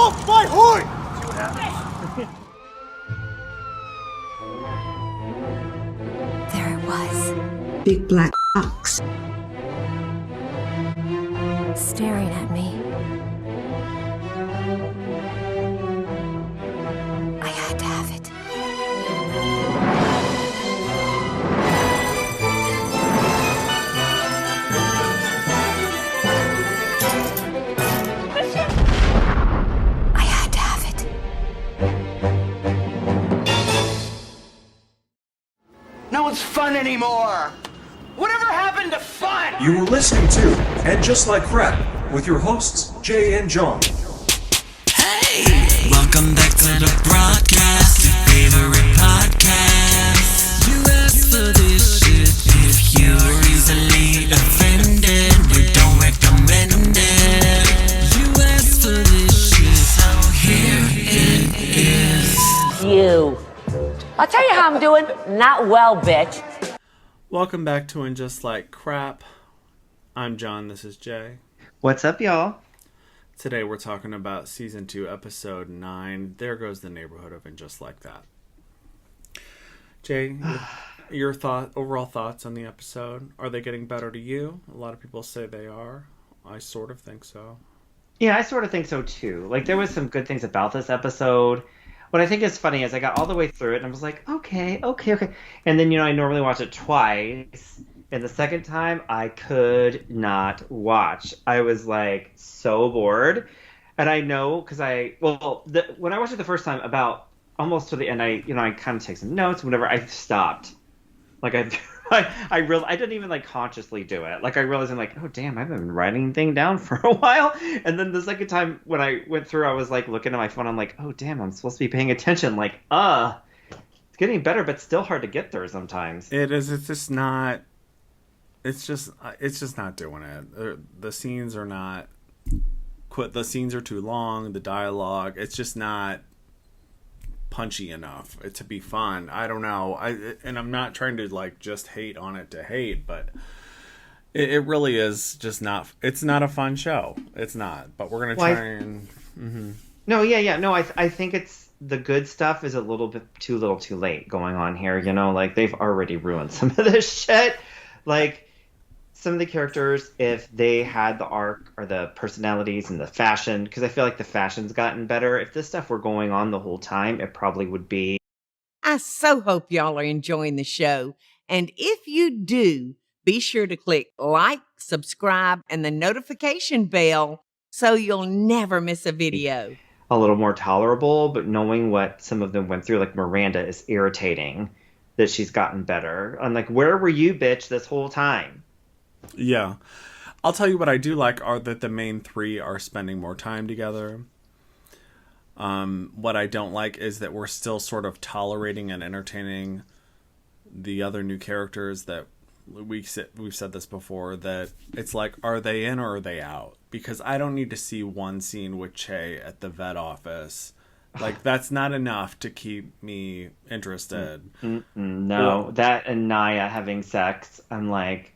off my horn! There it was. Big black box. Staring at me. I had to have it. I had to have it. No one's fun anymore! Whatever happened to fun? You were listening to And Just Like Crap with your hosts, Jay and John. Hey! Welcome back to the broadcast, your favorite podcast. You asked for this shit if you were easily offended. We don't recommend it. You asked for this shit, so here it is. You. I'll tell you how I'm doing. Not well, bitch. Welcome back to And Just Like Crap. I'm John, this is Jay. What's up, y'all? Today we're talking about Season 2, Episode 9, There Goes the Neighborhood of And Just Like That. Jay, your overall thoughts on the episode? Are they getting better to you? A lot of people say they are. I sort of think so. Yeah, I sort of think so, too. Like, there was some good things about this episode. What I think is funny is I got all the way through it and I was like, okay. And then, I normally watch it twice. And the second time, I could not watch. I was, like, so bored. And I know, because when I watched it the first time, about almost to the end, I kind of take some notes, whatever. I stopped. Like, I didn't even, like, consciously do it. Like, I realized I'm like, oh, damn, I've been writing anything down for a while. And then the second time when I went through, I was, like, looking at my phone. I'm like, oh, damn, I'm supposed to be paying attention. Like, it's getting better, but still hard to get there sometimes. It is. It's just not... It's just not doing it. The scenes are not... The scenes are too long. The dialogue, it's just not punchy enough to be fun. I don't know. And I'm not trying to like just hate on it to hate, but it really is just not. It's not a fun show. It's not. But we're gonna try and. Mm-hmm. No, yeah. No, I think it's the good stuff is a little bit too little, too late going on here. Like they've already ruined some of this shit. Like some of the characters, if they had the arc or the personalities and the fashion, because I feel like the fashion's gotten better. If this stuff were going on the whole time, it probably would be. I so hope y'all are enjoying the show. And if you do, be sure to click like, subscribe, and the notification bell so you'll never miss a video. A little more tolerable, but knowing what some of them went through, like Miranda, is irritating that she's gotten better. I'm like, where were you, bitch, this whole time? Yeah. I'll tell you what I do like are that the main three are spending more time together. What I don't like is that we're still sort of tolerating and entertaining the other new characters that we've said this before, that it's like, are they in or are they out? Because I don't need to see one scene with Che at the vet office. Like, that's not enough to keep me interested. No, that and Naya having sex, I'm like...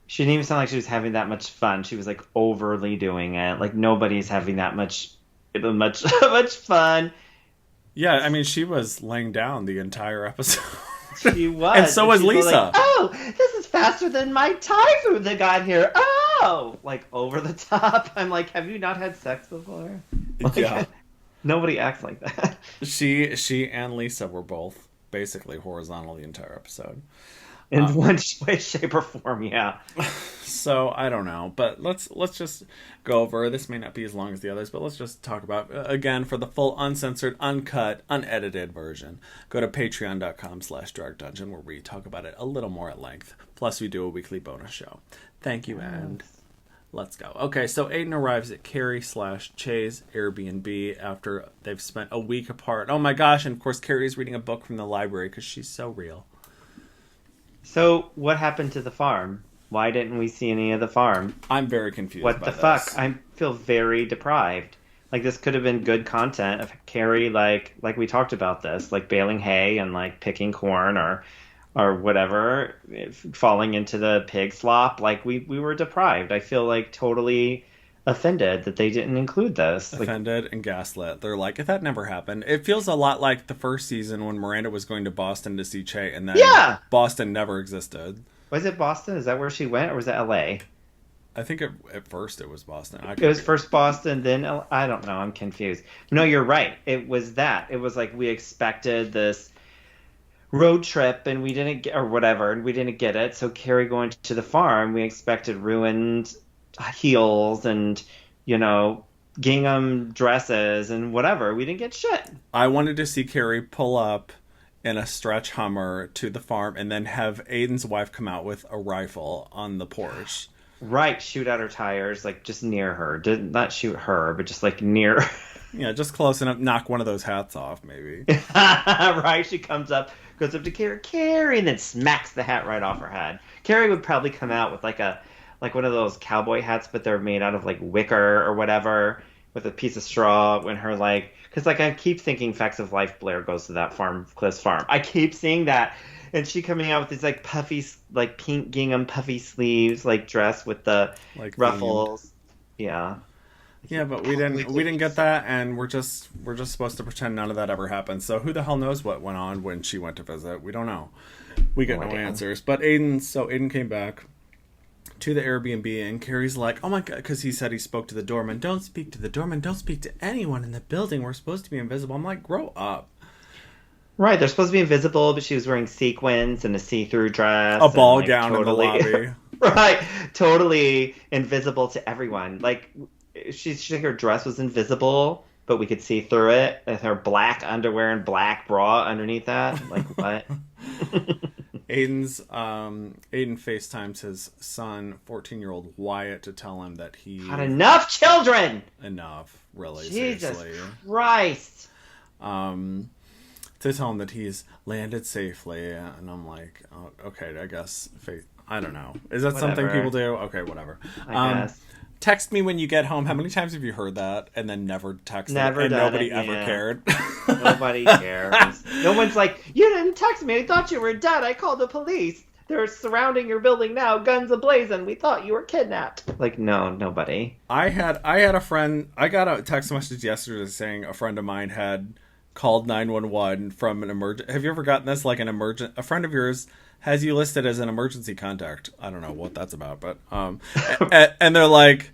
She didn't even sound like she was having that much fun. She was like overly doing it. Like nobody's having that much fun. Yeah, I mean, she was laying down the entire episode. She was. And so was Lisa. Like, oh, this is faster than my Thai food that got here. Oh, like over the top. I'm like, have you not had sex before? Like, yeah. Nobody acts like that. She and Lisa were both basically horizontal the entire episode. In one way, shape, or form, yeah. So, I don't know. But let's just go over. This may not be as long as the others, but let's just talk about, again, for the full uncensored, uncut, unedited version, go to patreon.com/darkdungeon, where we talk about it a little more at length. Plus, we do a weekly bonus show. Thank you, and let's go. Okay, so Aiden arrives at Carrie/Che's Airbnb after they've spent a week apart. Oh my gosh, and of course, Carrie's reading a book from the library because she's so real. So, what happened to the farm? Why didn't we see any of the farm? I'm very confused. What the fuck? I feel very deprived. Like, this could have been good content of Carrie, like we talked about this, like baling hay and like picking corn or whatever, falling into the pig slop. Like we were deprived. I feel like totally offended that they didn't include this. Offended and gaslit. They're like, if that never happened. It feels a lot like the first season when Miranda was going to Boston to see Che, and then Boston never existed. Was it Boston? Is that where she went, or was it L.A.? I think at first it was Boston. It was first Boston, then I don't know. I'm confused. No, you're right. It was that. It was like we expected this road trip, and we didn't get, or whatever, and we didn't get it. So Carrie going to the farm, we expected ruined heels and, you know, gingham dresses and whatever. We didn't get shit. I wanted to see Carrie pull up in a stretch Hummer to the farm and then have Aiden's wife come out with a rifle on the porch. Right, shoot out her tires, like just near her. Did not shoot her, but just like near. Yeah, just close enough. Knock one of those hats off, maybe. Right, she comes up, goes up to Carrie, and then smacks the hat right off her head. Carrie would probably come out with like one of those cowboy hats, but they're made out of like wicker or whatever, with a piece of straw. When her because I keep thinking Facts of Life Blair goes to that farm, Cliff's farm. I keep seeing that. And she coming out with these like puffy, like pink gingham puffy sleeves, like dress with the like ruffles. Themed. Yeah. Yeah, but we didn't get that, and we're just supposed to pretend none of that ever happened. So who the hell knows what went on when she went to visit? We don't know. We get no answers. But Aiden came back to the Airbnb, and Carrie's like, oh my God, because he said he spoke to the doorman. Don't speak to the doorman. Don't speak to anyone in the building. We're supposed to be invisible. I'm like, grow up. Right, they're supposed to be invisible, but she was wearing sequins and a see-through dress. A ball gown in the lobby. Right, totally invisible to everyone. Like, she her dress was invisible, but we could see through it. With her black underwear and black bra underneath that. Like, what? Aiden FaceTimes his son, 14-year-old Wyatt, to tell him that he... Not enough children! Enough, really, Jesus seriously. Christ! To tell him that he's landed safely, and I'm like, oh, okay, I guess faith. I don't know. Is that something people do? Okay, whatever. I guess. Text me when you get home. How many times have you heard that and then never texted? Never and done nobody it, ever cared. Nobody cares. No one's like, you didn't text me. I thought you were dead. I called the police. They're surrounding your building now, guns ablazing. We thought you were kidnapped. Like, no, nobody. I had a friend. I got a text message yesterday saying a friend of mine had called 911 from an emergent. Have you ever gotten this? Like a friend of yours has you listed as an emergency contact. I don't know what that's about, but and they're like,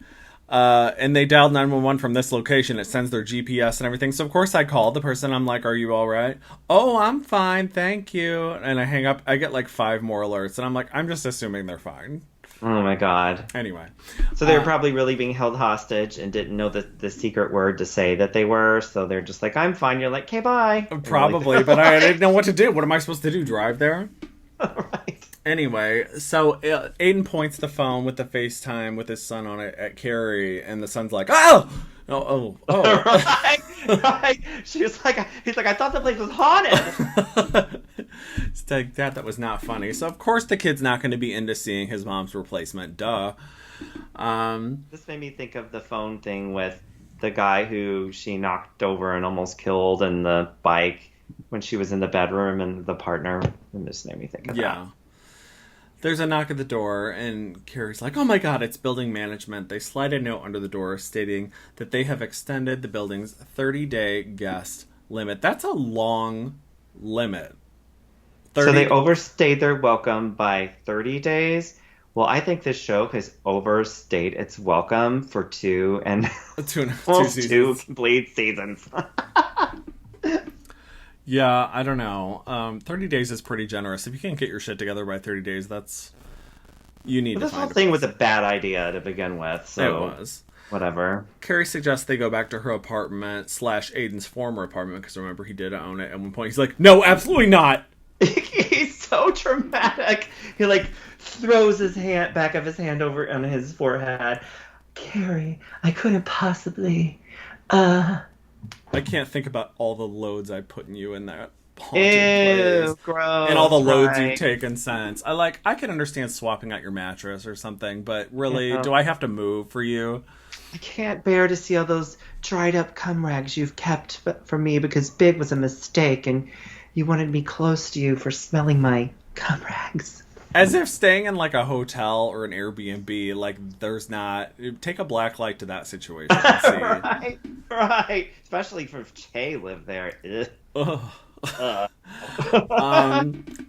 and they dialed 911 from this location. It sends their GPS and everything. So of course I called the person. I'm like, are you all right? Oh, I'm fine, thank you. And I hang up. I get like 5 more alerts, and I'm like, I'm just assuming they're fine. Oh my God. Anyway. So they were probably really being held hostage and didn't know the secret word to say that they were. So they're just like, I'm fine. You're like, okay, bye. Probably, like, but I didn't know what to do. What am I supposed to do? Drive there? Right. Anyway, so Aiden points the phone with the FaceTime with his son on it at Carrie, and the son's like, oh! Right. He's like, I thought the place was haunted. It's like that was not funny. So of course the kid's not going to be into seeing his mom's replacement. Duh. This made me think of the phone thing with the guy who she knocked over and almost killed, and the bike when she was in the bedroom, and the partner. And this made me think of that. There's a knock at the door, and Carrie's like, oh my God, it's building management. They slide a note under the door stating that they have extended the building's 30-day guest limit. That's a long limit. So they overstayed their welcome by 30 days. Well, I think this show has overstayed its welcome for two complete seasons. Yeah, I don't know. 30 days is pretty generous. If you can't get your shit together by 30 days, you need to find this whole thing was a bad idea to begin with. So it was. Whatever. Carrie suggests they go back to her apartment / Aiden's former apartment, because remember, he did own it at one point. He's like, no, absolutely not. He's so dramatic. He throws his back of his hand over on his forehead. Carrie, I couldn't possibly. I can't think about all the loads I put in you in that haunted place. Gross. And all the loads you've taken since. I can understand swapping out your mattress or something, but really, do I have to move for you? I can't bear to see all those dried up cum rags you've kept for me, because Big was a mistake and you wanted me close to you for smelling my cum rags. As if staying in like a hotel or an Airbnb, like there's not. Take a black light to that situation and see. Right. Especially if Che lived there. Ugh.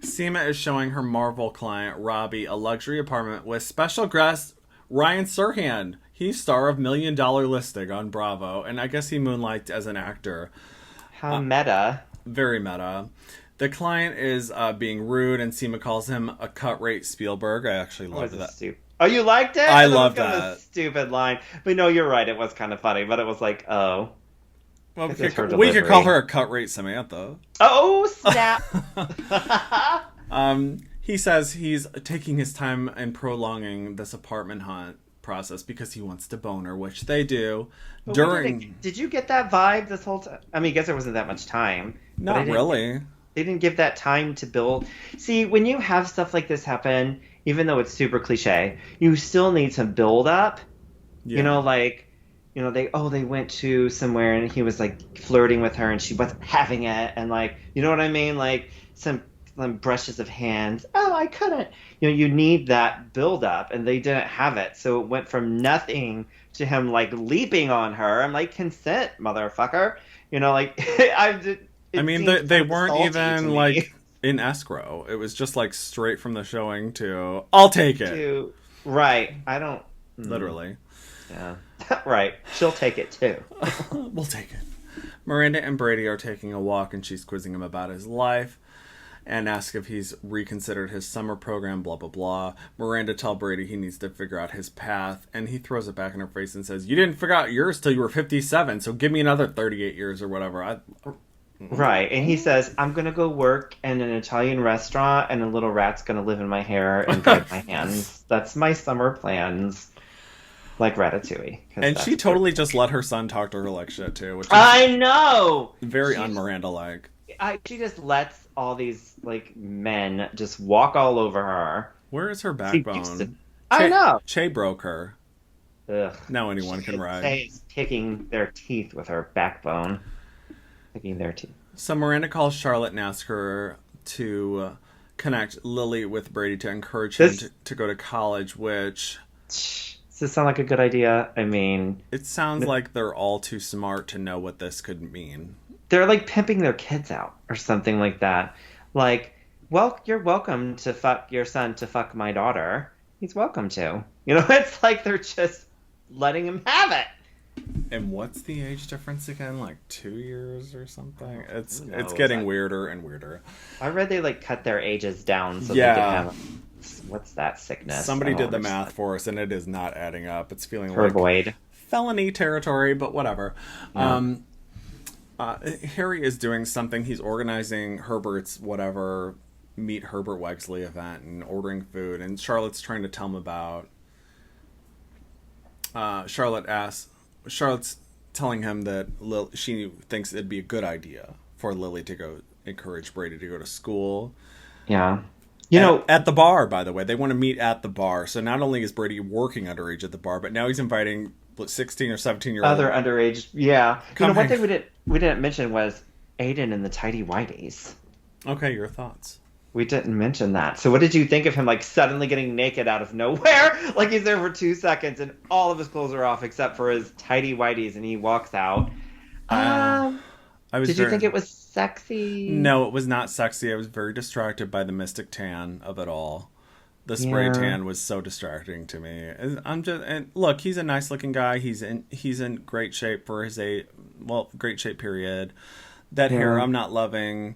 Sema is showing her Marvel client Robbie a luxury apartment with special guest Ryan Serhant. He's star of $1 Million Listing on Bravo, and I guess he moonlighted as an actor. How meta. Very meta. The client is being rude, and Sema calls him a cut-rate Spielberg. I actually loved that. Oh, you liked it? I loved that. A stupid line. But no, you're right. It was kind of funny, but it was like, oh. Well, we could call her a cut-rate Samantha. Oh, snap. He says he's taking his time and prolonging this apartment hunt process because he wants to bone her, which they do. But did you get that vibe this whole time? I mean, I guess there wasn't that much time. Not really. They didn't give that time to build. See, when you have stuff like this happen, even though it's super cliche, you still need some build up. Yeah. They went to somewhere and he was like flirting with her and she wasn't having it, and like, you know what I mean? Like some brushes of hands. Oh, I couldn't. You need that build up, and they didn't have it. So it went from nothing to him like leaping on her. I'm like, consent, motherfucker. I mean, they weren't even like in escrow. It was just like straight from the showing to I'll take it. Right. I don't. Literally. Yeah. Right. She'll take it too. We'll take it. Miranda and Brady are taking a walk, and she's quizzing him about his life and asks if he's reconsidered his summer program, blah, blah, blah. Miranda tells Brady he needs to figure out his path, and he throws it back in her face and says, "You didn't figure out yours till you were 57, so give me another 38 years or whatever." Right, and he says, "I'm going to go work in an Italian restaurant, and a little rat's going to live in my hair and bite my hands. That's my summer plans." Like Ratatouille. And she totally just let her son talk to her like shit, too. Which is I know! Very un-Miranda-like. She just lets all these, like, men just walk all over her. Where is her backbone? I know! Che broke her. Ugh. Now anyone can ride. Che is picking their teeth with her backbone. Picking their teeth. So Miranda calls Charlotte and asks her to connect Lily with Brady to encourage him to go to college, which... Does this sound like a good idea? I mean... It sounds like they're all too smart to know what this could mean. They're like pimping their kids out or something like that. Like, well, you're welcome to fuck your son to fuck my daughter. He's welcome to. It's like they're just letting him have it. And what's the age difference again? Like 2 years or something? It's getting weirder and weirder. I read they like cut their ages down so they could have... What's that sickness? Somebody did the math for us, and it is not adding up. It's feeling like felony territory, but whatever. Yeah. Harry is doing something. He's organizing Herbert's meet Herbert Wexley event and ordering food, and Charlotte's trying to tell him about. Charlotte's telling him that she thinks it'd be a good idea for Lily to go encourage Brady to go to school. Yeah. At the bar, by the way. They want to meet at the bar. So not only is Brady working underage at the bar, but now he's inviting 16 or 17-year-old other underage. Yeah. One thing we didn't mention was Aiden and the tighty whities. Okay, your thoughts. We didn't mention that. So what did you think of him like suddenly getting naked out of nowhere? Like he's there for 2 seconds and all of his clothes are off except for his tighty whities, and he walks out. Did you think it was sexy? No, it was not sexy. I was very distracted by the mystic tan of it all. The spray tan was so distracting to me. And look, he's a nice looking guy. He's in great shape for his great shape period. That hair I'm not loving,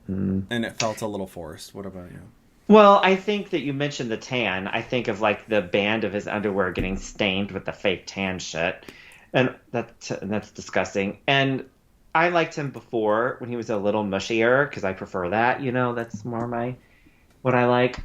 and it felt a little forced. What about you? Well, I think that you mentioned the tan. I think of like the band of his underwear getting stained with the fake tan shit, and that's disgusting. And I liked him before when he was a little mushier because I prefer that. That's more what I like.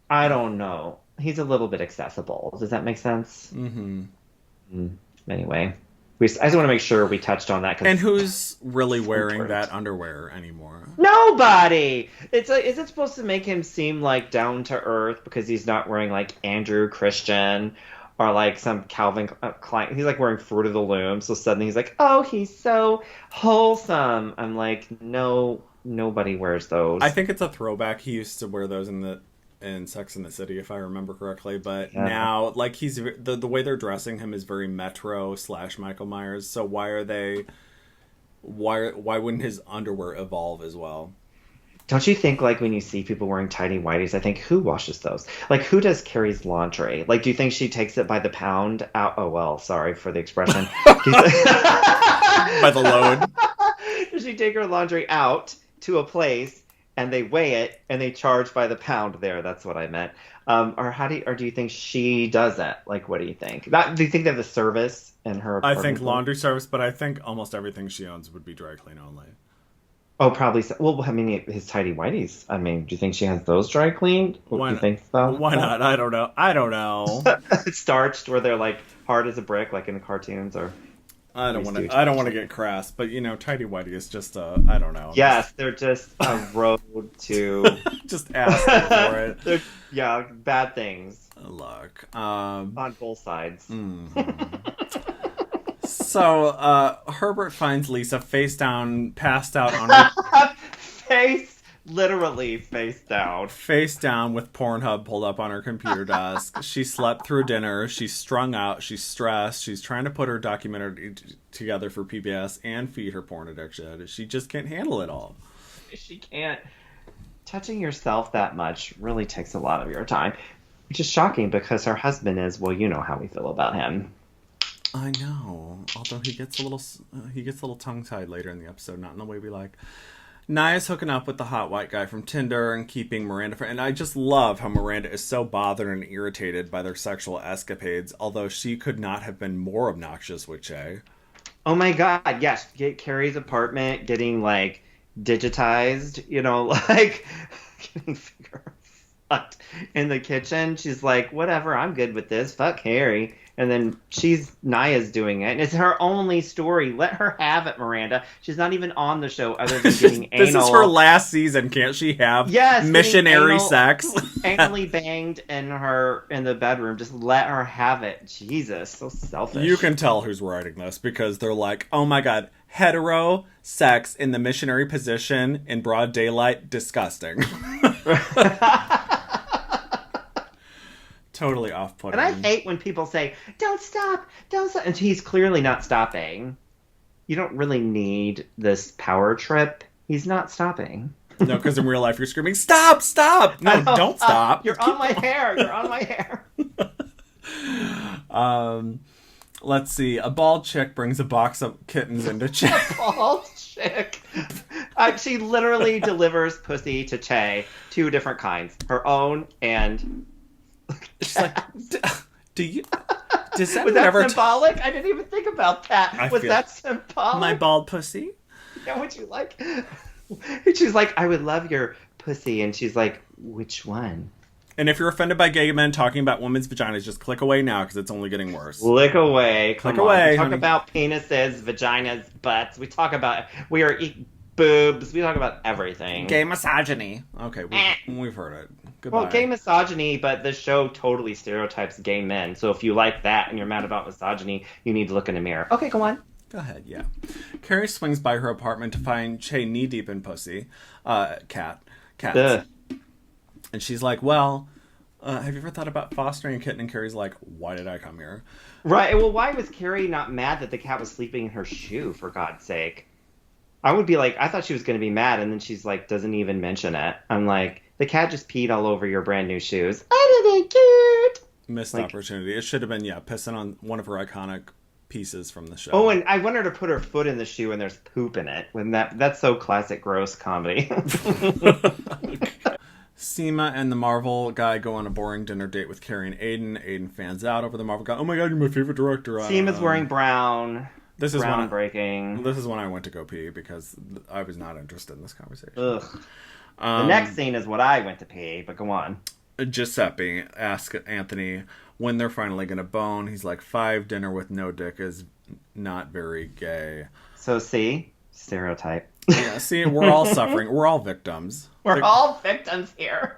I don't know. He's a little bit accessible. Does that make sense? Mm-hmm. Anyway, I just want to make sure we touched on that. And who's really wearing that underwear anymore? Nobody! It's like, is it supposed to make him seem like down to earth because he's not wearing like Andrew Christian or like some Calvin Klein? He's like wearing Fruit of the Loom, so suddenly he's like, oh, he's so wholesome. I'm like, no, nobody wears those. I think it's a throwback. He used to wear those in Sex and the City, if I remember correctly. But now, like, he's the way they're dressing him is very Metro / Michael Myers. So why wouldn't his underwear evolve as well? Don't you think, like, when you see people wearing tighty whities, I think, who washes those? Like, who does Carrie's laundry? Like, do you think she takes it by the pound out? Oh, well, sorry for the expression. By the load. Does she take her laundry out to a place and they weigh it and they charge by the pound there? That's what I meant. Or do you think she does that? Like, what do you think? Do you think they have the service in her I apartment? think laundry service, but I think almost everything she owns would be dry clean only. Oh, probably so. Well, I mean, his tighty whities. I mean, do you think she has those dry cleaned? Why do you think so? Why not? I don't know. Starched, where they're like hard as a brick, like in cartoons, or I don't want to get crass, but tighty whitey is just I don't know. Yes, they're just a road to just asking for it. They're, bad things. Look, on both sides. So Herbert finds Lisa face down, passed out on her literally face down with Pornhub pulled up on her computer desk. She slept through dinner. She's strung out. She's stressed. She's trying to put her documentary together for PBS and feed her porn addiction. She just can't handle it all. She can't. Touching yourself that much really takes a lot of your time, which is shocking because her husband is, well, you know how we feel about him. I know. Although he gets a little tongue-tied later in the episode, not in the way we like. Naya's hooking up with the hot white guy from Tinder and keeping Miranda... And I just love how Miranda is so bothered and irritated by their sexual escapades, although she could not have been more obnoxious with Che. Oh my god, yes. Get Carrie's apartment getting, like, digitized, like, getting finger fucked in the kitchen. She's like, whatever, I'm good with this. Fuck Harry. And then Naya's doing it. And it's her only story. Let her have it, Miranda. She's not even on the show other than getting anal. This is her last season. Can't she have missionary sex? Anally banged in the bedroom. Just let her have it. Jesus, so selfish. You can tell who's writing this because they're like, oh my god, hetero sex in the missionary position in broad daylight, disgusting. Totally off-putting. And I hate when people say, don't stop. And he's clearly not stopping. You don't really need this power trip. He's not stopping. No, because in real life you're screaming, stop! No, don't stop. You're on my hair. Let's see. A bald chick brings a box of kittens into Che. A bald chick. She literally delivers pussy to Che. 2 different kinds. Her own and... She's like, does that was that symbolic? I didn't even think about that. Was that symbolic? My bald pussy? Yeah, would you like? She's like, I would love your pussy. And she's like, which one? And if you're offended by gay men talking about women's vaginas, just click away now because it's only getting worse. Click away. Click away. We talk about penises, vaginas, butts. We are boobs. We talk about everything. Gay misogyny. Okay, we've heard it. Goodbye. Well, gay misogyny, but the show totally stereotypes gay men. So if you like that and you're mad about misogyny, you need to look in the mirror. Okay, go on. Go ahead, yeah. Carrie swings by her apartment to find Che knee-deep in pussy. Cats. Ugh. And she's like, well, have you ever thought about fostering a kitten? And Carrie's like, why did I come here? Right, well, why was Carrie not mad that the cat was sleeping in her shoe, for God's sake? I would be like, I thought she was going to be mad, and then she's like, doesn't even mention it. I'm like, the cat just peed all over your brand new shoes. I didn't cute. Missed opportunity. It should have been, pissing on one of her iconic pieces from the show. Oh, and I want her to put her foot in the shoe and there's poop in it. That's so classic gross comedy. Sema and the Marvel guy go on a boring dinner date with Carrie and Aiden. Aiden fans out over the Marvel guy. Oh my god, you're my favorite director. Sema's wearing brown. This is groundbreaking. This is when I went to go pee because I was not interested in this conversation. Ugh. The next scene is what I went to pee, but go on. Giuseppe asks Anthony when they're finally going to bone. He's like, 5 dinner with no dick is not very gay. So see? Stereotype. Yeah, see, we're all suffering. We're all victims. We're all victims here.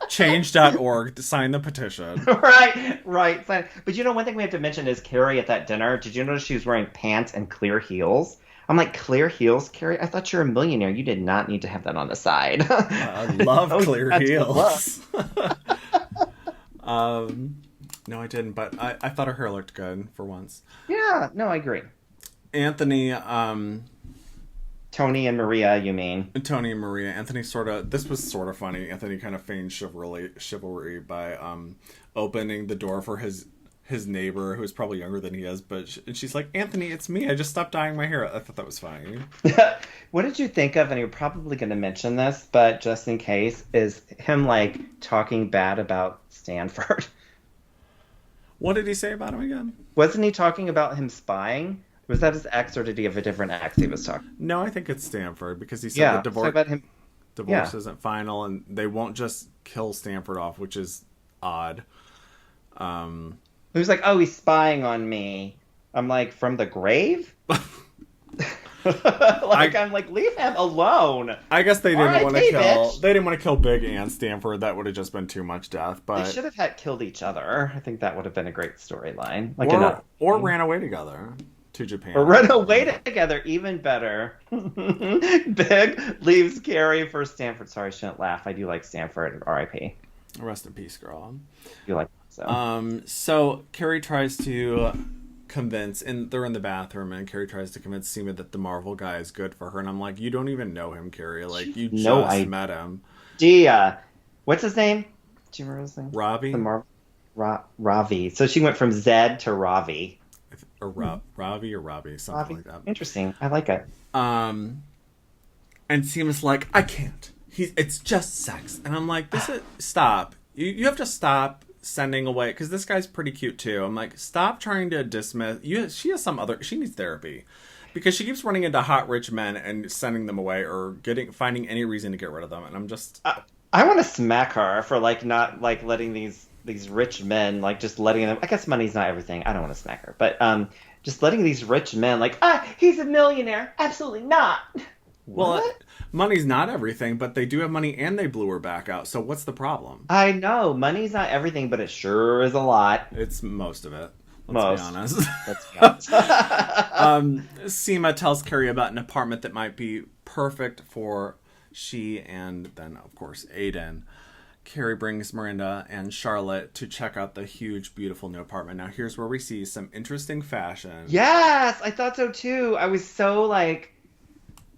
Change.org to sign the petition. Right. But one thing we have to mention is Carrie at that dinner. Did you notice she was wearing pants and clear heels? I'm like, clear heels, Carrie? I thought you're a millionaire. You did not need to have that on the side. I love clear That's good heels. No, I didn't, but I thought her hair looked good for once. Yeah, no, I agree. Anthony, Tony and Maria, you mean? Tony and Maria. Anthony this was sort of funny. Anthony kind of feigned chivalry by opening the door for his neighbor, who's probably younger than he is, and she's like, Anthony, it's me. I just stopped dyeing my hair. I thought that was funny. What did you think of, and you're probably going to mention this, but just in case, is him, like, talking bad about Stanford? What did he say about him again? Wasn't he talking about him spying? Was that his ex, or did he have a different ex he was talking? No, I think it's Stanford, because he said the divorce, about him. divorce isn't final, and they won't just kill Stanford off, which is odd. He was like, oh, he's spying on me. I'm like, from the grave? I'm like, leave him alone. I guess they didn't want to kill. Bitch. They didn't want to kill Big and Stanford. That would have just been too much death. But They should have had killed each other. I think that would have been a great storyline. Like or ran away together to Japan. Or run away together, even better. Big leaves Carrie for Stanford. Sorry, I shouldn't laugh. I do like Stanford. R.I.P. Rest in peace, girl. You like so. So Carrie tries to convince, and they're in the bathroom, and Carrie tries to convince Sema that the Marvel guy is good for her, and I'm like, you don't even know him, Carrie. Like, you just met him. What's his name? Do you remember his name? Ravi. Ravi. So she went from Zed to Ravi. Or Ravi or Robbie, something like that. Interesting. I like it. And Sema's like, I can't. It's just sex, and I'm like, stop. You have to stop sending away, because this guy's pretty cute too. I'm like, stop trying to dismiss. She needs therapy, because she keeps running into hot rich men and sending them away, or finding any reason to get rid of them. And I'm just, I want to smack her for like not like letting these rich men, like just letting them. I guess money's not everything. I don't want to smack her, but just letting these rich men like, he's a millionaire. Absolutely not. Well, money's not everything, but they do have money, and they blew her back out. So what's the problem? I know money's not everything, but it sure is a lot. It's most of it. Let's be honest. Let's be honest. Sema tells Carrie about an apartment that might be perfect for she and then, of course, Aiden. Carrie brings Miranda and Charlotte to check out the huge, beautiful new apartment. Now, here's where we see some interesting fashion. Yes, I thought so too. I was so like,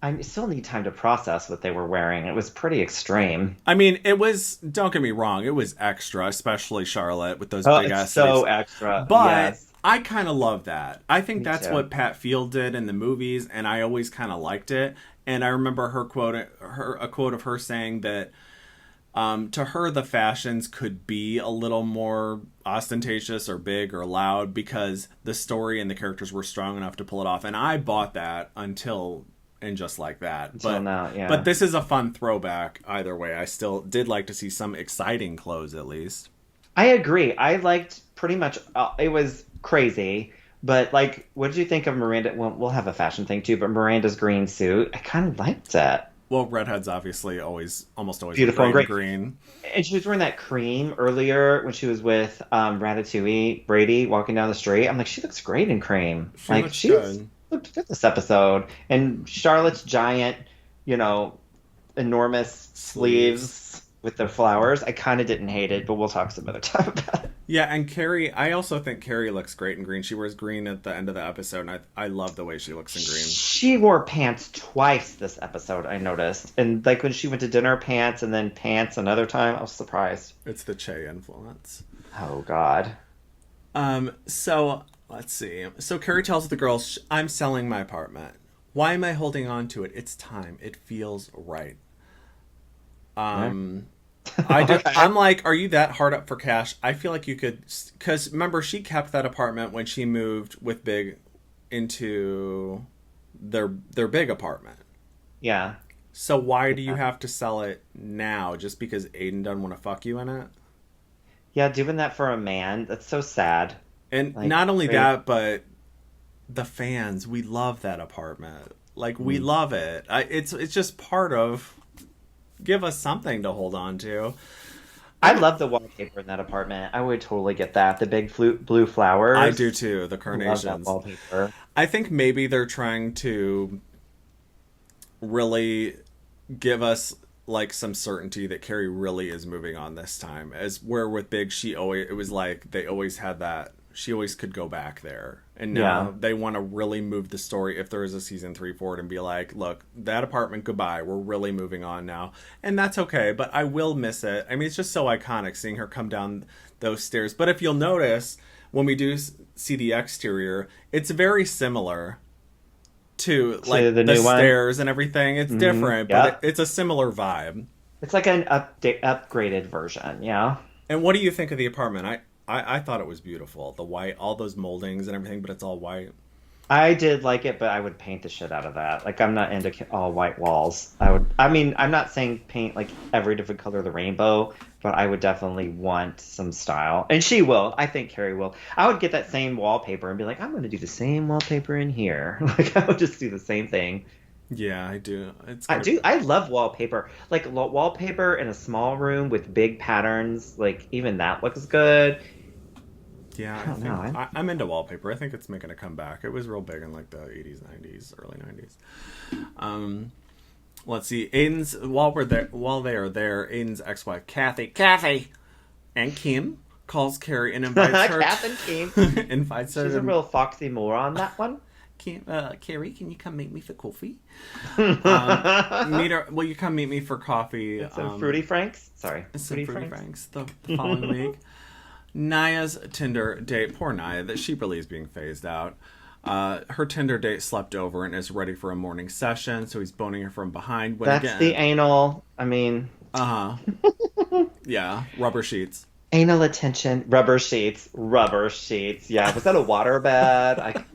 I still need time to process what they were wearing. It was pretty extreme. I mean, it was, don't get me wrong, it was extra, especially Charlotte with those big ass so sleeves. extra. But yes. I kind of love that. I think that's too. what Pat Field did in the movies, and I always kind of liked it. And I remember a quote of her saying that to her, the fashions could be a little more ostentatious or big or loud because the story and the characters were strong enough to pull it off. And I bought that until Just Like That. Now, yeah. But this is a fun throwback either way. I still did like to see some exciting clothes at least. I agree. I liked pretty much, it was crazy. But like, what did you think of Miranda? Well, we'll have a fashion thing too, but Miranda's green suit, I kind of liked that. Well, redheads obviously almost always beautiful and great. Green. And she was wearing that cream earlier when she was with Ratatouille, Brady, walking down the street. I'm like, she looks great in cream. She looked good this episode. And Charlotte's giant, enormous sleeves with the flowers. I kind of didn't hate it, but we'll talk some other time about it. Yeah, and Carrie, I also think Carrie looks great in green. She wears green at the end of the episode, and I love the way she looks in green. She wore pants twice this episode, I noticed. And like when she went to dinner, pants, and then pants another time, I was surprised. It's the Che influence. Oh, God. So, let's see. So Carrie tells the girls, I'm selling my apartment. Why am I holding on to it? It's time. It feels right. I'm like, are you that hard up for cash? I feel like you could, because remember, she kept that apartment when she moved with Big into their big apartment. Yeah. So why do you have to sell it now? Just because Aiden doesn't want to fuck you in it? Yeah, doing that for a man, that's so sad. And not only that, but the fans, we love that apartment. Like, we love it. It's just part of... Give us something to hold on to. I love the wallpaper in that apartment. I would totally get that. The big blue flowers. I do too. The I love carnations. that wallpaper. I think maybe they're trying to really give us like some certainty that Carrie really is moving on this time. As where with Big, it was like they always had that. She always could go back there. And now they want to really move the story, if there is a season 3 for it, and be like, look, that apartment, goodbye. We're really moving on now. And that's okay, but I will miss it. I mean, it's just so iconic seeing her come down those stairs. But if you'll notice, when we do see the exterior, it's very similar to like the stairs and everything. It's different, but it's a similar vibe. It's like an upgraded version, yeah. And what do you think of the apartment? I thought it was beautiful. The white, all those moldings and everything, but it's all white. I did like it, but I would paint the shit out of that. Like, I'm not into all white walls. I'm not saying paint like every different color of the rainbow, but I would definitely want some style. And she will. I think Carrie will. I would get that same wallpaper and be like, I'm going to do the same wallpaper in here. Like, I would just do the same thing. Yeah, I do. I love wallpaper. Like, wallpaper in a small room with big patterns. Like, even that looks good. Yeah, I'm into wallpaper. I think it's making a comeback. It was real big in like the 80s, 90s, early 90s. Let's see. Aiden's while they are there, Aiden's ex-wife Kathy, and Kim calls Carrie and invites her. Kath and Kim. Invites her. She's a real foxy moron, that one. Carrie, can you come meet me for coffee? Meet her. Will you come meet me for coffee? Some Fruity Franks. Sorry, Fruity Franks. The following week. Naya's Tinder date, poor Naya, that she really is being phased out. Her Tinder date slept over and is ready for a morning session, so he's boning her from behind. That's the anal, I mean... Yeah, rubber sheets. Anal attention, rubber sheets. Yeah, was that a waterbed?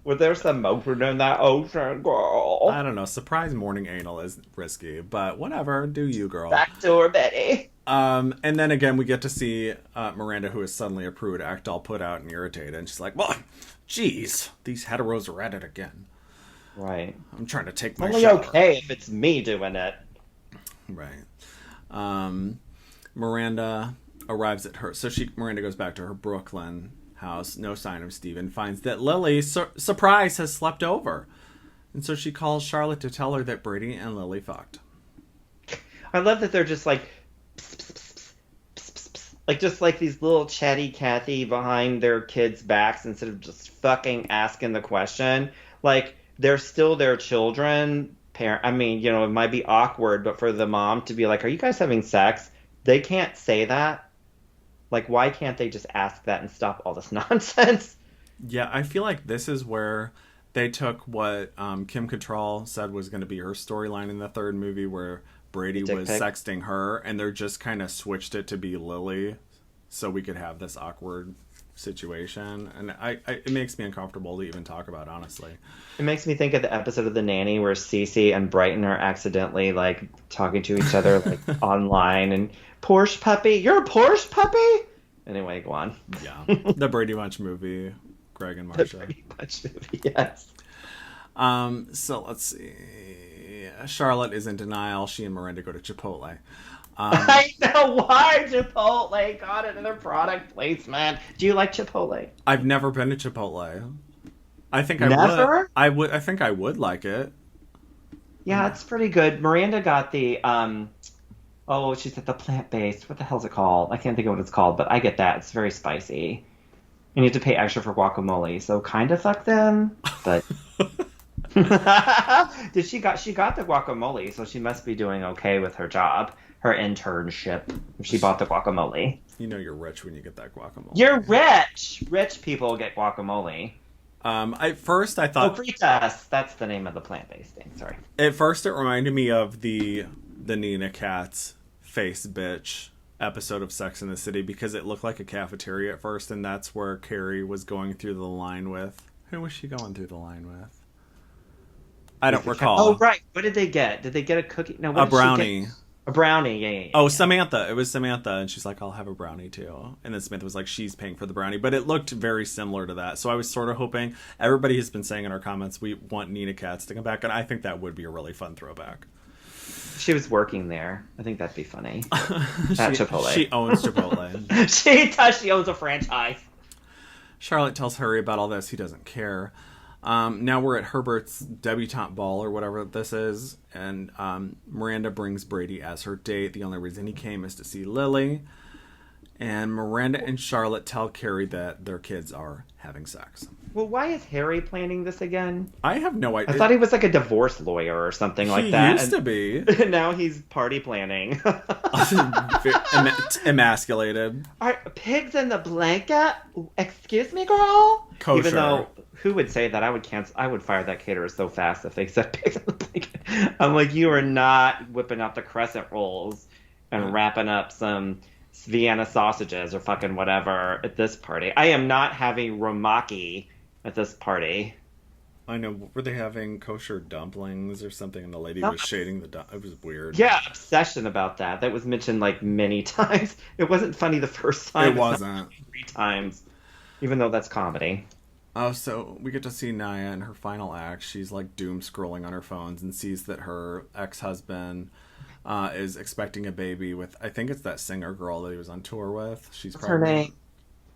Was there some motion in that ocean, girl? I don't know, surprise morning anal is risky, but whatever, do you, girl. Backdoor Betty. And then again, we get to see Miranda, who is suddenly a prude, act all put out and irritated. And she's like, well, geez, these heteros are at it again. Right. I'm trying to take my only shower. Okay if it's me doing it. Right. Miranda arrives at her. So Miranda goes back to her Brooklyn house. No sign of Steven. Finds that Lily, surprise, has slept over. And so she calls Charlotte to tell her that Brady and Lily fucked. I love that they're just like... Like, just like these little chatty Cathy behind their kids' backs instead of just fucking asking the question. Like, they're still their children. I mean, you know, it might be awkward, but for the mom to be like, are you guys having sex? They can't say that. Like, why can't they just ask that and stop all this nonsense? Yeah, I feel like this is where they took what Kim Cattrall said was going to be her storyline in the third movie, where Brady was sexting her, and they're just kind of switched it to be Lily so we could have this awkward situation. And it makes me uncomfortable to even talk about, honestly. It makes me think of the episode of The Nanny where Cece and Brighton are accidentally like talking to each other like online, and Porsche puppy, you're a Porsche puppy? Anyway, go on. Yeah. The Brady Bunch movie, Greg and Marsha. The Brady Bunch movie, yes. So let's see. Charlotte is in denial. She and Miranda go to Chipotle. I know why Chipotle got another product placement. Do you like Chipotle? I've never been to Chipotle. I think Never? I would. I think I would like it. Yeah, it's pretty good. Miranda got the she's at the plant-based. What the hell's it called? I can't think of what it's called, but I get that. It's very spicy. You need to pay extra for guacamole, so kind of fuck them, but. She got the guacamole, so she must be doing okay with her job, her internship. If she bought the guacamole, you know you're rich when you get that guacamole. You're rich. Rich people get guacamole. At first I thought fritas. That's the name of the plant-based thing. Sorry. At first it reminded me of the Nina Katz face bitch episode of Sex and the City, because it looked like a cafeteria at first, and that's where Carrie was going through the line with. Who was she going through the line with? I don't recall. Oh, right. What did they get? Did they get a cookie? No, a brownie. A brownie, yeah. Oh, Samantha. It was Samantha, and she's like, I'll have a brownie, too. And then Samantha was like, she's paying for the brownie. But it looked very similar to that. So I was sort of hoping, everybody has been saying in our comments, we want Nina Katz to come back, and I think that would be a really fun throwback. she was working there. I think that'd be funny. At Chipotle. She owns Chipotle. She does. She owns a franchise. Charlotte tells Harry about all this. He doesn't care. Now we're at Herbert's debutante ball or whatever this is, and Miranda brings Brady as her date. The only reason he came is to see Lily. And Miranda and Charlotte tell Carrie that their kids are having sex. Well, why is Harry planning this again? I have no idea. I thought he was like a divorce lawyer or something like that. He used to be. Now he's party planning. Emasculated. Are pigs in the blanket? Excuse me, girl? Kosher. Even though, who would say that? I would cancel. I would fire that caterer so fast if they said pigs in the blanket. I'm like, you are not whipping out the crescent rolls and wrapping up some Vienna sausages or fucking whatever at this party. I am not having romaki at this party. I know. Were they having kosher dumplings or something? And the lady was shading the it was weird. Yeah, obsession about that. That was mentioned like many times. It wasn't funny the first time. It wasn't. 3 times. Even though that's comedy. Oh, so we get to see Naya in her final act. She's like doom scrolling on her phones and sees that her ex-husband is expecting a baby with, I think it's that singer girl that he was on tour with. What's her name?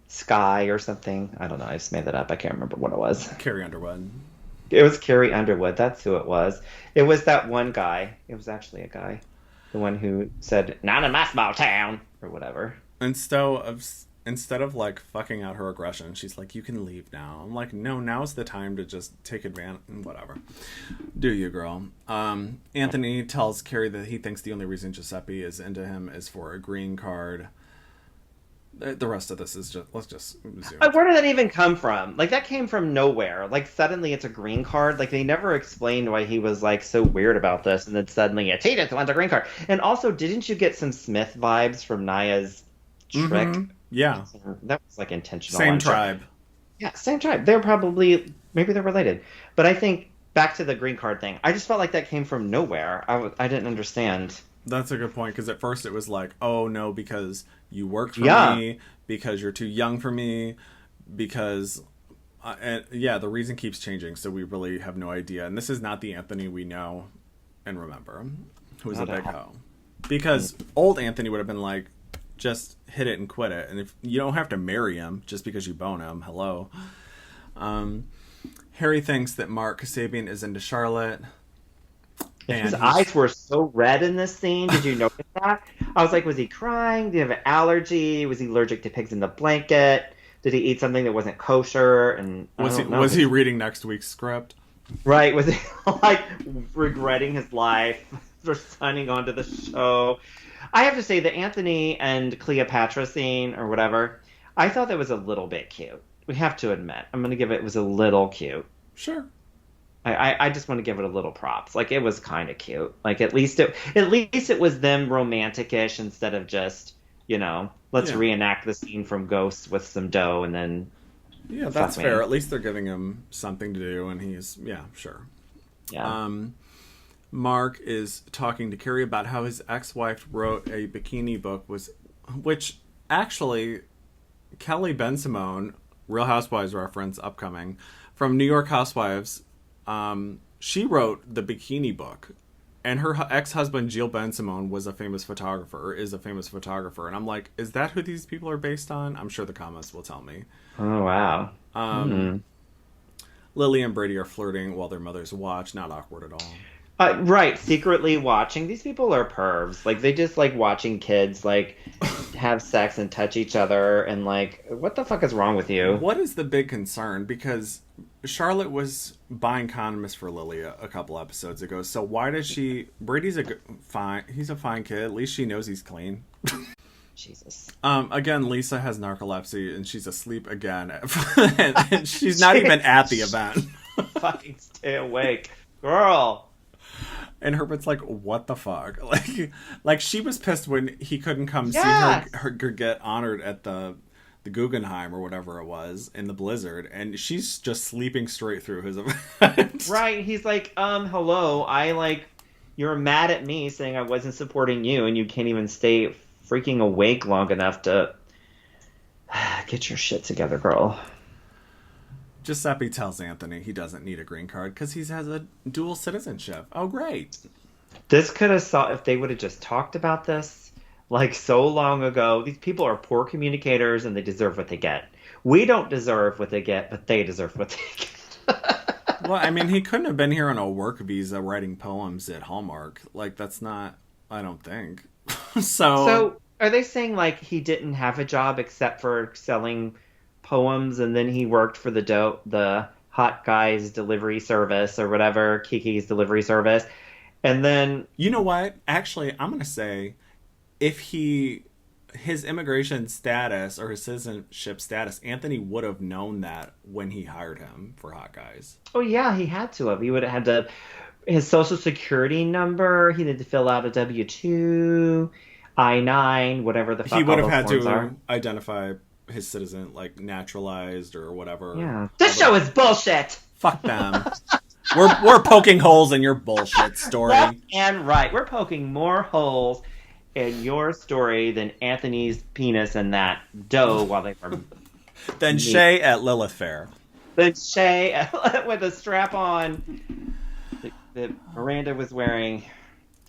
Sky or something. I don't know. I just made that up. I can't remember what it was. Carrie Underwood. It was Carrie Underwood. That's who it was. It was that one guy. It was actually a guy. The one who said, "Not in my small town," or whatever. And so instead of like fucking out her aggression, she's like, "You can leave now." I'm like, no, now's the time to just take advantage. Whatever. Do you, girl? Anthony tells Carrie that he thinks the only reason Giuseppe is into him is for a green card. The rest of this is just, let's just zoom. Where did that even come from? Like, that came from nowhere. Like, suddenly it's a green card. Like, they never explained why he was, like, so weird about this. And then suddenly it's, he just wants a green card. And also, didn't you get some Smith vibes from Naya's trick? Mm-hmm. Yeah. That was, like, intentional. Same tribe. Yeah, same tribe. They're probably, maybe they're related. But I think, back to the green card thing, I just felt like that came from nowhere. I didn't understand. That's a good point, because at first it was like, oh no, because you worked for me, because you're too young for me, because the reason keeps changing, so we really have no idea. And this is not the Anthony we know and remember, who's a big hoe. Because old Anthony would have been like, just hit it and quit it, and if you don't have to marry him just because you bone him, hello. Harry thinks that Mark Kasabian is into Charlotte. And his eyes were so red in this scene. Did you notice that? I was like, was he crying? Did he have an allergy? Was he allergic to pigs in the blanket? Did he eat something that wasn't kosher? And was he reading next week's script? Right. Was he like regretting his life for signing on to the show? I have to say the Anthony and Cleopatra scene or whatever, I thought that was a little bit cute. We have to admit. I'm going to give it was a little cute. Sure. I just want to give it a little props. Like, it was kind of cute. Like, at least it was them romantic-ish instead of just, let's reenact the scene from Ghost with some dough and then. Yeah, that's fair. At least they're giving him something to do, and he's sure. Yeah. Mark is talking to Carrie about how his ex-wife wrote a bikini book, which actually Kelly Ben-Simone, Real Housewives reference upcoming, from New York Housewives. She wrote the bikini book, and her ex-husband Gilles Ben-Simone is a famous photographer, and I'm like, is that who these people are based on? I'm sure the comments will tell me. Oh, wow. Lily and Brady are flirting while their mothers watch. Not awkward at all. Right, secretly watching. These people are pervs. Like, they just like watching kids like have sex and touch each other, and like, what the fuck is wrong with you? What is the big concern? Because Charlotte was buying condoms for Lily a couple episodes ago. So why does she? Brady's he's a fine kid. At least she knows he's clean. Jesus. Again, Lisa has narcolepsy and she's asleep again. And she's not even at the event. Fucking stay awake, girl. And Herbert's like, what the fuck? Like she was pissed when he couldn't come see her get honored at the Guggenheim or whatever it was in the blizzard, and she's just sleeping straight through his event. Right. He's like, hello, you're mad at me saying I wasn't supporting you, and you can't even stay freaking awake long enough to get your shit together, girl. Giuseppe tells Anthony he doesn't need a green card because he has a dual citizenship. Oh, great. This could have if they would have just talked about this like so long ago. These people are poor communicators and they deserve what they get. We don't deserve what they get, but they deserve what they get. Well, I mean, he couldn't have been here on a work visa writing poems at Hallmark. Like, that's not, I don't think. So are they saying like he didn't have a job except for selling poems, and then he worked for the hot guys delivery service or whatever, Kiki's delivery service, and then You know what? Actually, I'm going to say if his immigration status or his citizenship status, Anthony would have known that when he hired him for Hot Guys. oh yeah, he had to have. He would have had to his social security number. He had to fill out a W-2, I-9, whatever the fuck. He would all have those had forms to are. identify his citizen, like naturalized or whatever. Yeah, this show is bullshit. Fuck them. We're poking holes in your bullshit story. Left and right. We're poking more holes in your story than Anthony's penis in that dough while they were. Then Shay at Lilith Fair. Then Shay with a strap on that Miranda was wearing.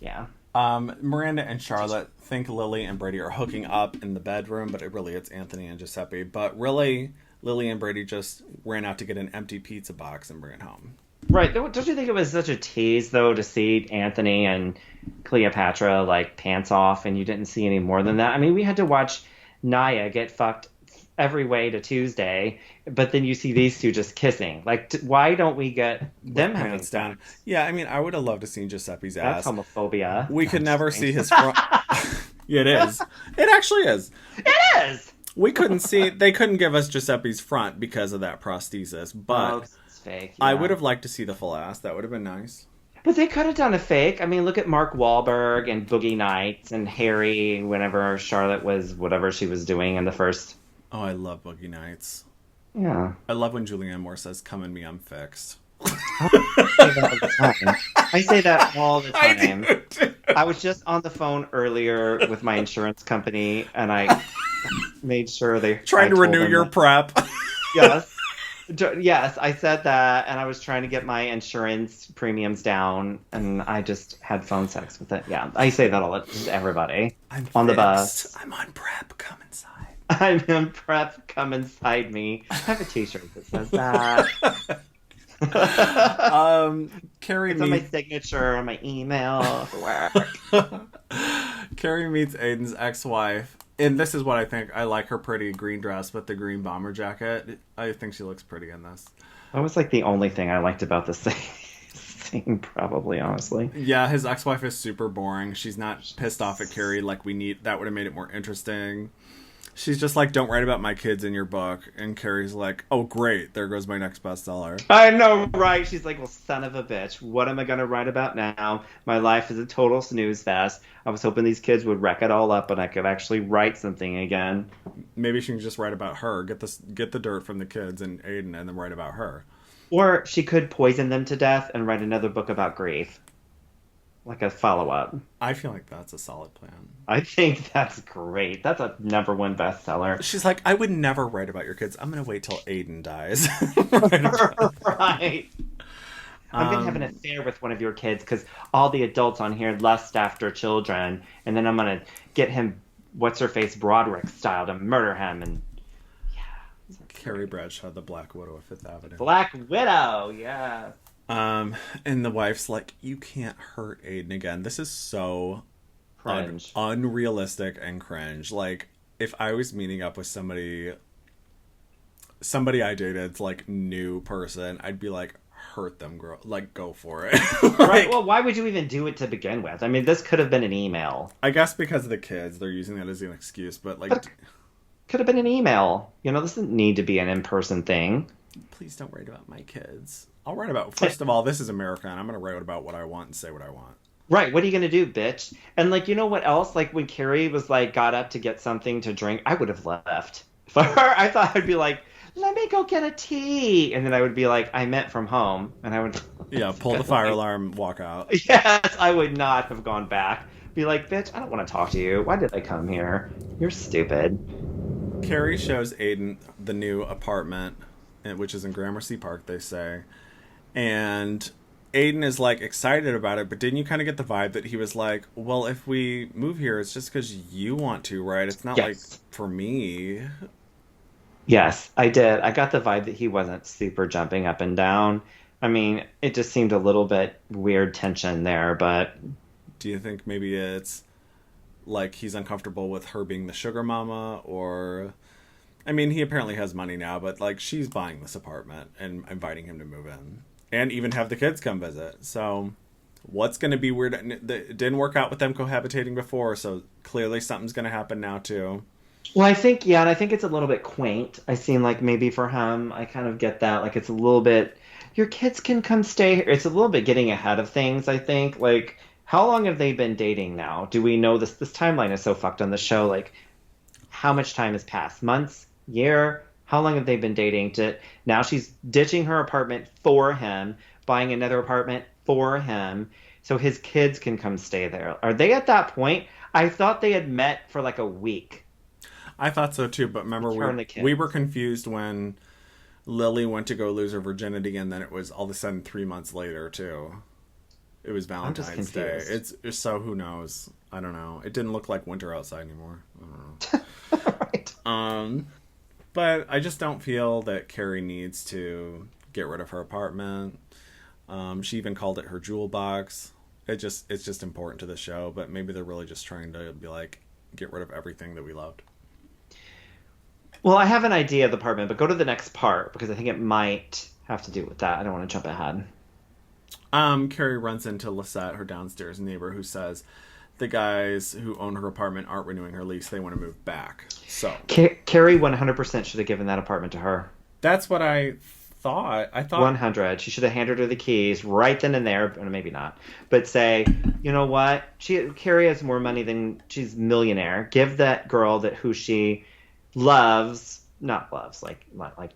Yeah. Miranda and Charlotte think Lily and Brady are hooking up in the bedroom, but it's Anthony and Giuseppe. But really, Lily and Brady just ran out to get an empty pizza box and bring it home. Right. Don't you think it was such a tease, though, to see Anthony and Cleopatra, like, pants off, and you didn't see any more than that? I mean, we had to watch Naya get fucked every way to Tuesday, but then you see these two just kissing. Like, why don't we get them having Hands down. sex? Yeah, I mean, I would have loved to see Giuseppe's ass. That's homophobia. We could never see his front. Yeah, it is. It actually is. It is! They couldn't give us Giuseppe's front because of that prosthesis, but Oh, it's fake. I yeah. would have liked to see the full ass. That would have been nice. But they could have done a fake. I mean, look at Mark Wahlberg and Boogie Nights and Harry whenever Charlotte was whatever she was doing in the first. Oh, I love Boogie Nights. Yeah. I love when Julianne Moore says, "Come in me, I'm fixed." I say that all the I time. do too. I was just on the phone earlier with my insurance company, and I made sure Trying to renew your prep. Yes. Yes, I said that, and I was trying to get my insurance premiums down, and I just had phone sex with it. Yeah, I say that all to everybody. I'm on the fixed. bus. I'm on prep. Come inside. I'm in prep. Come inside me. I have a T-shirt that says that. Carrie It's on my meets signature, on my email for work. Carrie meets Aiden's ex-wife, and this is what I think. I like her pretty green dress with the green bomber jacket. I think she looks pretty in this. That was like the only thing I liked about the scene, probably, honestly. Yeah, his ex-wife is super boring. She's not pissed off at Carrie like we need. That would have made it more interesting. She's just like, don't write about my kids in your book. And Carrie's like, oh, great. There goes my next bestseller. I know, right? She's like, well, son of a bitch. What am I going to write about now? My life is a total snooze fest. I was hoping these kids would wreck it all up and I could actually write something again. Maybe she can just write about her. Get the dirt from the kids and Aiden and then write about her. Or she could poison them to death and write another book about grief. Like a follow-up. I feel like that's a solid plan. I think that's great. That's a #1 bestseller. She's like, I would never write about your kids. I'm going to wait till Aiden dies. Right. I'm going to have an affair with one of your kids because all the adults on here lust after children. And then I'm going to get him, what's-her-face, Broderick style to murder him. And Carrie Bradshaw, the Black Widow of Fifth Avenue. Black Widow, yeah. And the wife's like, you can't hurt Aiden again. This is so Cringe. unrealistic and cringe. Like, if I was meeting up with somebody I dated, like, new person, I'd be like, hurt them, girl. Like, go for it. Right, well, why would you even do it to begin with? I mean, this could have been an email. I guess because of the kids, they're using that as an excuse, but, like... Could have been an email. You know, this doesn't need to be an in-person thing. Please don't write about my kids. I'll write about... First of all, this is America, and I'm going to write about what I want and say what I want. Right, what are you going to do, bitch? And, like, you know what else? Like, when Carrie was, like, got up to get something to drink, I would have left. For her, I thought I'd be like, let me go get a tea. And then I would be like, I meant from home. And I would... Yeah, pull the fire alarm, walk out. Yes, I would not have gone back. Be like, bitch, I don't want to talk to you. Why did I come here? You're stupid. Carrie shows Aiden the new apartment, which is in Gramercy Park, they say. And Aiden is like excited about it, but didn't you kind of get the vibe that he was like, well, if we move here, it's just because you want to, right? It's not like for me. Yes, I did. I got the vibe that he wasn't super jumping up and down. I mean, it just seemed a little bit weird tension there, but do you think maybe it's like he's uncomfortable with her being the sugar mama, or I mean, he apparently has money now, but like she's buying this apartment and inviting him to move in and even have the kids come visit. So what's going to be weird? It didn't work out with them cohabitating before, so clearly something's going to happen now too. well, I think and I think it's a little bit quaint. I seem like maybe for him, I kind of get that. Like it's a little bit, your kids can come stay here. It's a little bit getting ahead of things, I think. Like, how long have they been dating now? Do we know this? This timeline is so fucked on the show. Like, how much time has passed? Months? Year? How long have they been dating? Now she's ditching her apartment for him, buying another apartment for him, so his kids can come stay there. Are they at that point? I thought they had met for like a week. I thought so too, but remember we were confused when Lily went to go lose her virginity, and then it was all of a sudden 3 months later too. It was Valentine's Day. It's so who knows? I don't know. It didn't look like winter outside anymore. I don't know. Right. But I just don't feel that Carrie needs to get rid of her apartment. She even called it her jewel box. It's just important to the show, but maybe they're really just trying to be like, get rid of everything that we loved. Well, I have an idea of the apartment, but go to the next part because I think it might have to do with that. I don't want to jump ahead. Carrie runs into Lisette, her downstairs neighbor, who says the guys who own her apartment aren't renewing her lease. They want to move back. So Carrie 100% should have given that apartment to her. That's what I thought. 100. She should have handed her the keys right then and there, or maybe not. But say, you know what? Carrie has more money than she's a millionaire. Give that girl who she loves, not loves like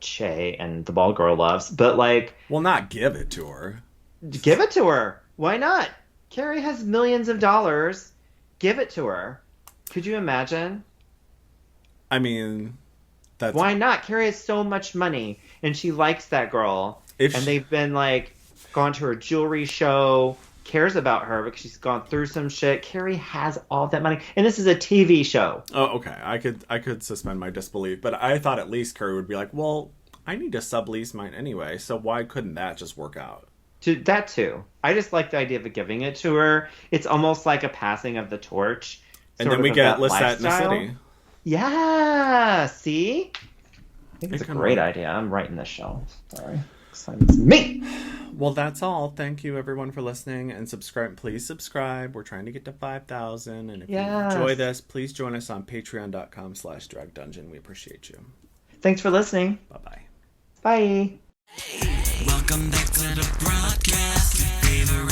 Che and the ball girl loves, but like, well, not give it to her. Give it to her. Why not? Carrie has millions of dollars. Give it to her. Could you imagine? I mean, why not? Carrie has so much money, and she likes that girl. They've been like gone to her jewelry show. Cares about her because she's gone through some shit. Carrie has all that money, and this is a TV show. Oh, okay. I could suspend my disbelief, but I thought at least Carrie would be like, well, I need to sublease mine anyway, so why couldn't that just work out? That too. I just like the idea of giving it to her. It's almost like a passing of the torch. And then we get Lisette in the city. Yeah, see? I think it's a great idea. I'm writing this show. Sorry. It's me! Well, that's all. Thank you, everyone, for listening. And subscribe. Please subscribe. We're trying to get to 5,000. And if you enjoy this, please join us on patreon.com/dragdungeon. We appreciate you. Thanks for listening. Bye-bye. Bye. Welcome back to the broadcast. Your favorite